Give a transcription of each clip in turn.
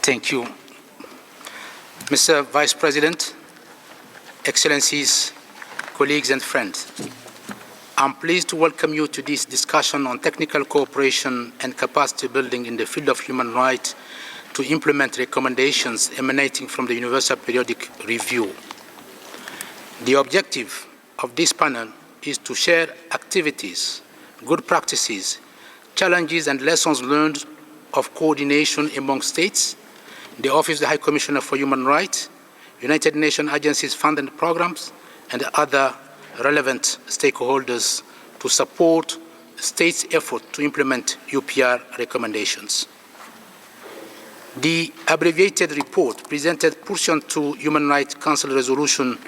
Thank you. Mr. Vice President, Excellencies, colleagues and friends, I'm pleased to welcome you to this discussion on technical cooperation and capacity building in the field of human rights to implement recommendations emanating from the Universal Periodic Review. The objective of this panel is to share activities, good practices, challenges and lessons learned of coordination among states, the Office of the High Commissioner for Human Rights, United Nations agencies funded programs, and other relevant stakeholders to support states' effort to implement UPR recommendations. The abbreviated report presented pursuant to Human Rights Council Resolution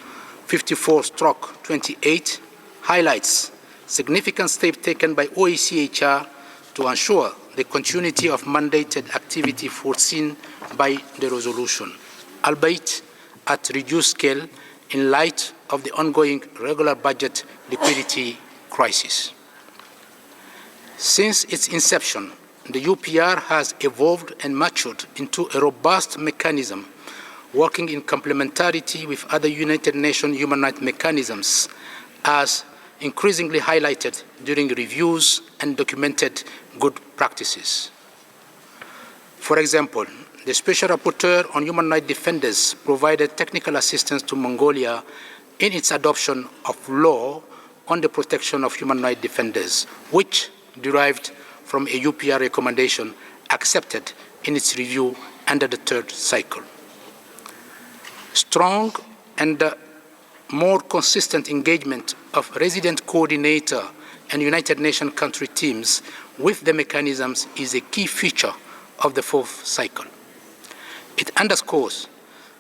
54/28 highlights significant steps taken by OHCHR to ensure the continuity of mandated activity foreseen by the resolution, albeit at reduced scale in light of the ongoing regular budget liquidity crisis. Since its inception, the UPR has evolved and matured into a robust mechanism working in complementarity with other United Nations human rights mechanisms, as increasingly highlighted during reviews and documented good practices. For example, the Special Rapporteur on Human Rights Defenders provided technical assistance to Mongolia in its adoption of law on the protection of human rights defenders, which derived from a UPR recommendation accepted in its review under the third cycle. Strong and more consistent engagement of resident coordinator and United Nations country teams with the mechanisms is a key feature of the fourth cycle. It underscores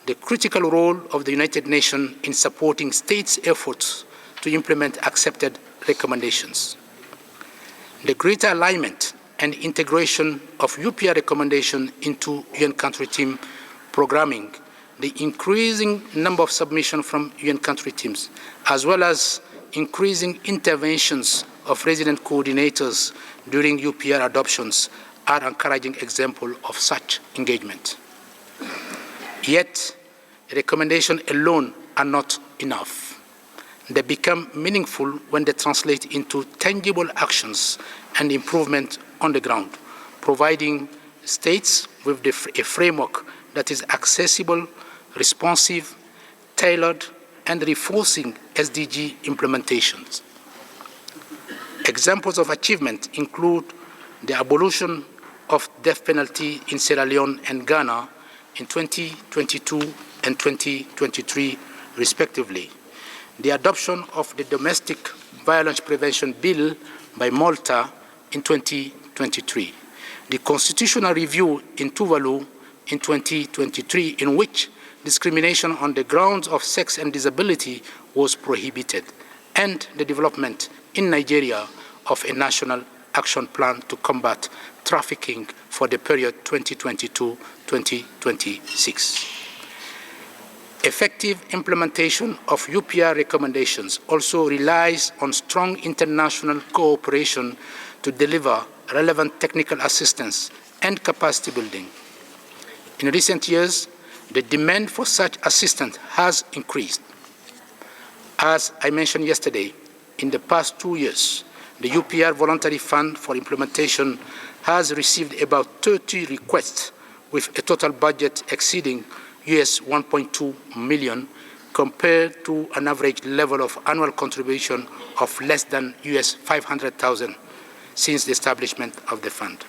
the critical role of the United Nations in supporting states' efforts to implement accepted recommendations. The greater alignment and integration of UPR recommendation into UN country team programming, the increasing number of submissions from UN country teams, as well as increasing interventions of resident coordinators during UPR adoptions are encouraging examples of such engagement. Yet, recommendations alone are not enough. They become meaningful when they translate into tangible actions and improvement on the ground, providing states with a framework that is accessible, responsive, tailored, and reinforcing SDG implementations. Examples of achievement include the abolition of death penalty in Sierra Leone and Ghana in 2022 and 2023, respectively, the adoption of the Domestic Violence Prevention Bill by Malta in 2023, the constitutional review in Tuvalu in 2023, in which discrimination on the grounds of sex and disability was prohibited, and the development in Nigeria of a national action plan to combat trafficking for the period 2022-2026. Effective implementation of UPR recommendations also relies on strong international cooperation to deliver relevant technical assistance and capacity building. In recent years, the demand for such assistance has increased. As I mentioned yesterday, in the past 2 years, the UPR Voluntary Fund for Implementation has received about 30 requests with a total budget exceeding US 1.2 million compared to an average level of annual contribution of less than US 500,000 since the establishment of the fund.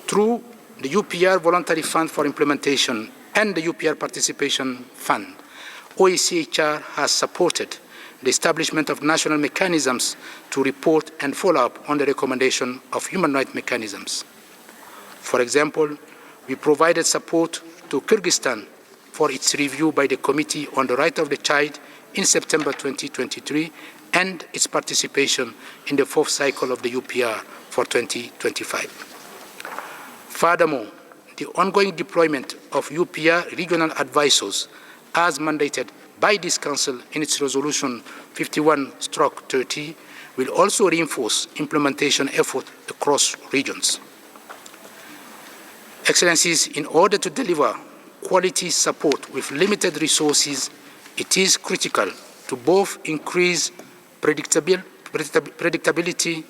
Through the UPR Voluntary Fund for Implementation and the UPR Participation Fund, OHCHR has supported the establishment of national mechanisms to report and follow up on the recommendation of human rights mechanisms. For example, we provided support to Kyrgyzstan for its review by the Committee on the Right of the Child in September 2023 and its participation in the fourth cycle of the UPR for 2025. Furthermore, the ongoing deployment of UPR regional advisors as mandated by this Council in its Resolution 51/30 will also reinforce implementation efforts across regions. Excellencies, in order to deliver quality support with limited resources, it is critical to both increase predictability,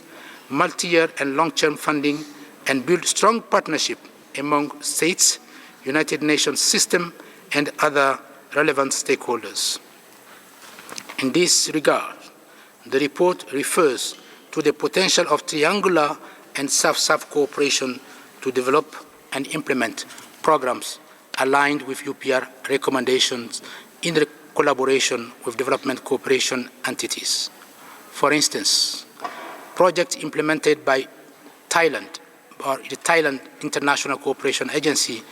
multi-year and long-term funding, and build strong partnership among states, United Nations system, and other relevant stakeholders. In this regard, the report refers to the potential of triangular and South-South cooperation to develop and implement programs aligned with UPR recommendations in collaboration with development cooperation entities. For instance, projects implemented by Thailand or the Thailand International Cooperation Agency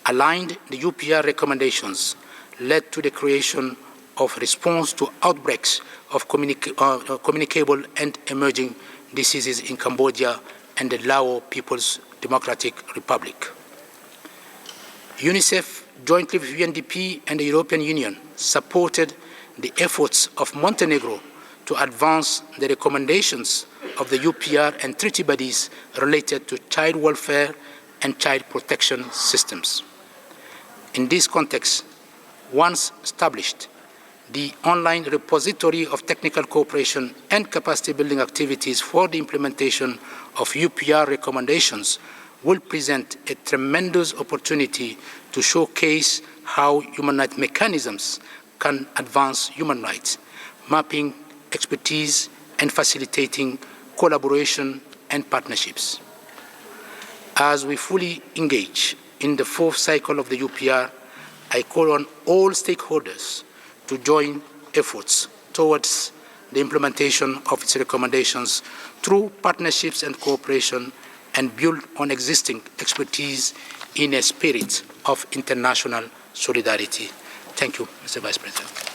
aligned the UPR recommendations, led to the creation of response to outbreaks of communicable and emerging diseases in Cambodia and the Lao People's Democratic Republic. UNICEF, jointly with UNDP and the European Union, supported the efforts of Montenegro to advance the recommendations of the UPR and treaty bodies related to child welfare and child protection systems. In this context, once established, the online repository of technical cooperation and capacity building activities for the implementation of UPR recommendations will present a tremendous opportunity to showcase how human rights mechanisms can advance human rights, mapping expertise and facilitating collaboration and partnerships. As we fully engage in the fourth cycle of the UPR, I call on all stakeholders to join efforts towards the implementation of its recommendations through partnerships and cooperation, and build on existing expertise in a spirit of international solidarity. Thank you, Mr. Vice President.